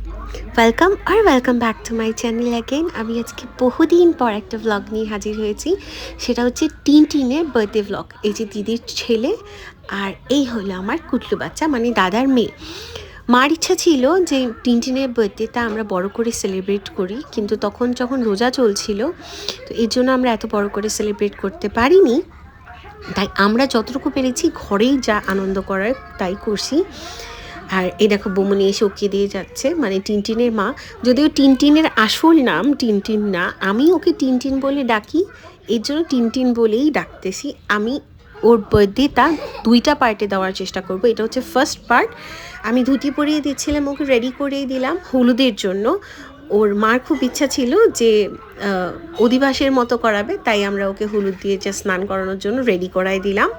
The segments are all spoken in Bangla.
Welcome back to my channel again. আমি আজকে বহুদিন পর একটা ভ্লগ নিয়ে হাজির হয়েছি। সেটা হচ্ছে টিনের বার্থডে ভ্লগ। এই যে দিদির ছেলে আর এই হলো আমার কুটলু বাচ্চা, মানে দাদার মেয়ে। মার ইচ্ছা ছিল যে টিনের বার্থডেটা আমরা বড় করে সেলিব্রেট করি, কিন্তু তখন যখন রোজা চলছিল, তো এর জন্য আমরা এত বড় করে সেলিব্রেট করতে পারিনি। তাই আমরা যতটুকু পেরেছি ঘরেই যা আনন্দ করার তাই করছি। আর এই দেখো বৌমনি এসে ওকে দিয়ে যাচ্ছে, মানে টিনটিনের মা। যদিও টিনটিনের আসল নাম টিনটিন না, আমি ওকে টিনটিন বলে ডাকি, এর জন্য টিনটিন বলেই ডাকতেছি। আমি ওর বার্থডেটা দুইটা পার্টে দেওয়ার চেষ্টা করব। এটা হচ্ছে ফার্স্ট পার্ট। আমি ধুতি পরিয়ে দিচ্ছিলাম, ওকে রেডি করিয়ে দিলাম হলুদের জন্য। ওর মার খুব ইচ্ছা ছিল যে অধিবাসের মতো করাবে, তাই আমরা ওকে হলুদ দিয়ে যে স্নান করানোর জন্য রেডি করাই দিলাম।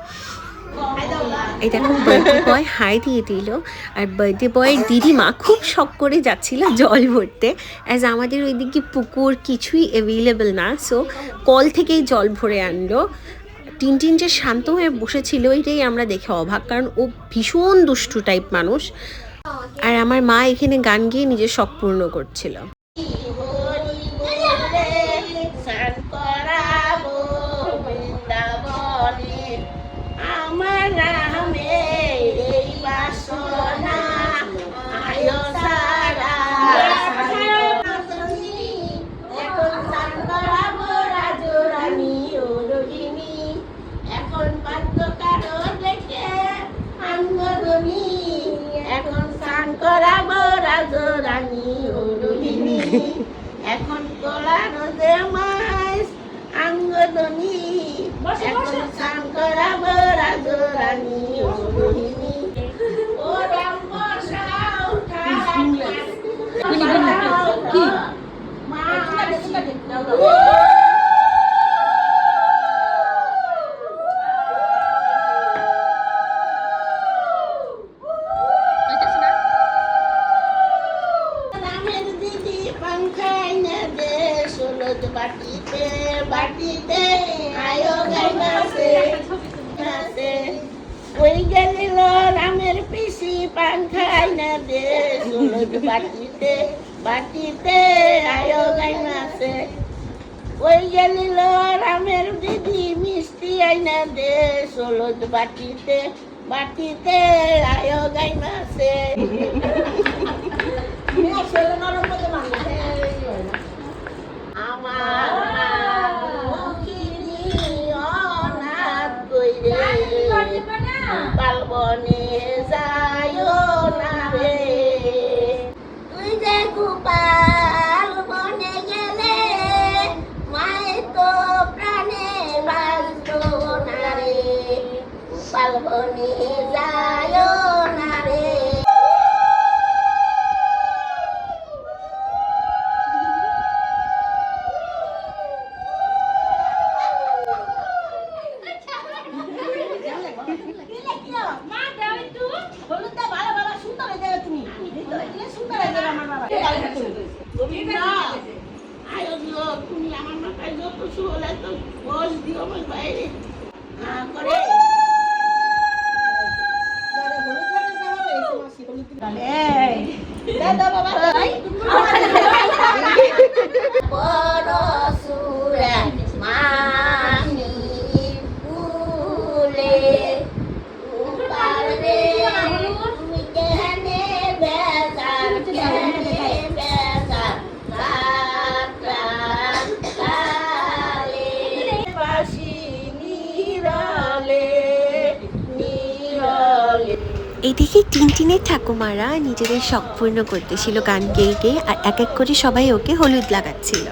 এই দেখো বার্থডে বয় হাই দিয়ে দিল। আর বার্থডে বয়ের দিদিমা খুব শখ করে যাচ্ছিল জল ভরতে, অ্যাজ আমাদের ওইদিকে পুকুর কিছুই অ্যাভেলেবেল না, সো কল থেকেই জল ভরে আনলো। টিনটিন যে শান্ত হয়ে বসেছিল এটাই আমরা দেখে অবাক, কারণ ও ভীষণ দুষ্টু টাইপ মানুষ। আর আমার মা এখানে গান গেয়ে নিজের শখ পূর্ণ করছিল। এখন কলা রোদে মাছ আঙ্গদনি, এখন স্নান করাবো রাজরানী ও রোহিণী। ও রাম বসাও বাটিতে বাটিতে আয়ো গাইনাছে নাচে। ওই গেলিল রামের পিসি পাংখাই না দে সুরজ বাটিতে বাটিতে আয়ো গাইনাছে। ওই গেলিল রামের দিদি মিষ্টি আইনা দে সুরজ বাটিতে বাটিতে আয়ো গাইনাছে। আমার অনাথ কইরে পালবনে যায় না রে, তুই যে গোপাল বনে গেলে মায়ের তো প্রাণে বাঁচত না রে, পালবনে যায় না রে। তুমি আমার মাথায় যত চুল এত বস দিও আমার বাইরে করে বড় সুরা মানি ফুলে পারে তুমি কেনে বেজার কেনে বেজার এদিকে টিনটিনের ঠাকুমারা নিজেদের শখ পূর্ণ করতেছিল গান গেয়ে গেয়ে, আর এক এক করে সবাই ওকে হলুদ লাগাচ্ছিল।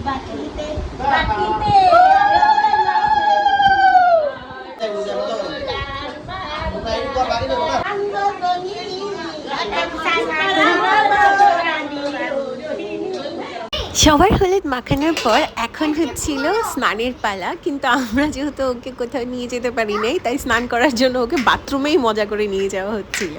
বাটিতে সবার হলুদ মাখানোর পর এখন হচ্ছিল স্নানের পালা, কিন্তু আমরা যেহেতু ওকে কোথাও নিয়ে যেতে পারি নাই, তাই স্নান করার জন্য ওকে বাথরুমেই মজা করে নিয়ে যাওয়া হচ্ছিল।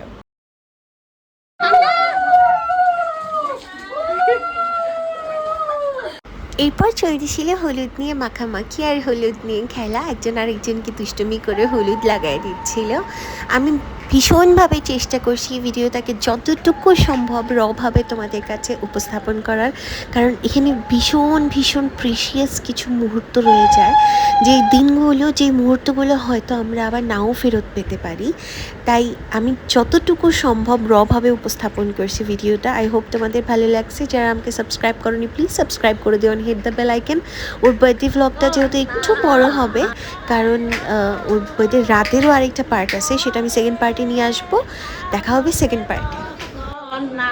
এরপর চলতেছিল হলুদ নিয়ে মাখামাখি আর হলুদ নিয়ে খেলা, একজন আরেকজনকে দুষ্টুমি করে হলুদ লাগাই দিচ্ছিল। আমি ভীষণভাবে চেষ্টা করছি ভিডিওটাকে যতটুকু সম্ভব রভাবে তোমাদের কাছে উপস্থাপন করার, কারণ এখানে ভীষণ ভীষণ প্রিশিয়াস কিছু মুহূর্ত রয়ে যায়, যে দিনগুলো যে মুহূর্তগুলো হয়তো আমরা আবার নাও ফেরত পেতে পারি। তাই আমি যতটুকু সম্ভব রভাবে উপস্থাপন করছি ভিডিওটা। আই হোপ তোমাদের ভালো লাগছে। যারা আমাকে সাবস্ক্রাইব করোনি প্লিজ সাবস্ক্রাইব করে দিও, হিট দ্য বেল আইকন। ওর বার্থডে ভ্লগটা যেহেতু একটু বড় হবে, কারণ ওর বার্থডে রাতেরও আরেকটা পার্ট আছে, সেটা আমি সেকেন্ড পার্টে নিয়ে আসবো। দেখা হবে সেকেন্ড পার্টে। না